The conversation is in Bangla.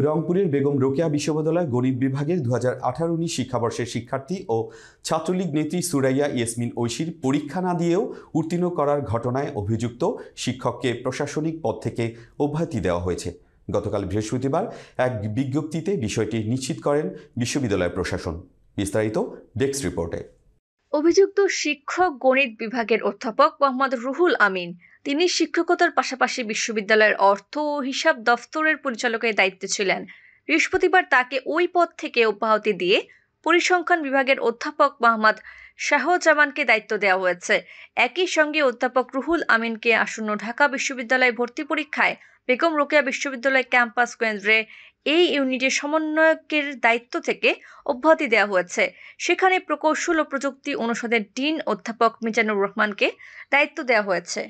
রংপুরের বেগম রোকেয়া বিশ্ববিদ্যালয় গণিত বিভাগের 2018-19 শিক্ষাবর্ষের শিক্ষার্থী ও ছাত্রলীগ নেত্রী সুরাইয়া ইয়াসমিন ঐশীর পরীক্ষা না দিয়েও উত্তীর্ণ করার ঘটনায় অভিযুক্ত শিক্ষককে প্রশাসনিক পদ থেকে অব্যাহতি দেওয়া হয়েছে। গতকাল বৃহস্পতিবার এক বিজ্ঞপ্তিতে বিষয়টি নিশ্চিত করেন বিশ্ববিদ্যালয় প্রশাসন। বিস্তারিত ডেস্ক রিপোর্টে। অভিযুক্ত শিক্ষক গণিত বিভাগের অধ্যাপক মোহাম্মদ রুহুল আমিন। তিনি শিক্ষকতার পাশাপাশি বিশ্ববিদ্যালয়ের অর্থ ও হিসাব দফতরের পরিচালকের দায়িত্বে ছিলেন। বৃহস্পতিবার তাকে ওই পদ থেকে অব্যাহতি দিয়ে পরিসংখ্যান বিভাগের অধ্যাপক মোহাম্মদ শাহজামানকে দায়িত্ব দেওয়া হয়েছে। একই সঙ্গে অধ্যাপক রুহুল আমিনকে আসন্ন ঢাকা বিশ্ববিদ্যালয় ভর্তি পরীক্ষায় বেগম রোকেয়া বিশ্ববিদ্যালয় ক্যাম্পাস কেন্দ্রে এই ইউনিটের সমন্বয়কের দায়িত্ব থেকে অব্যাহতি দেওয়া হয়েছে। সেখানে প্রকৌশল ও প্রযুক্তি অনুষদের ডিন অধ্যাপক মিজানুর রহমানকে দায়িত্ব দেওয়া হয়েছে।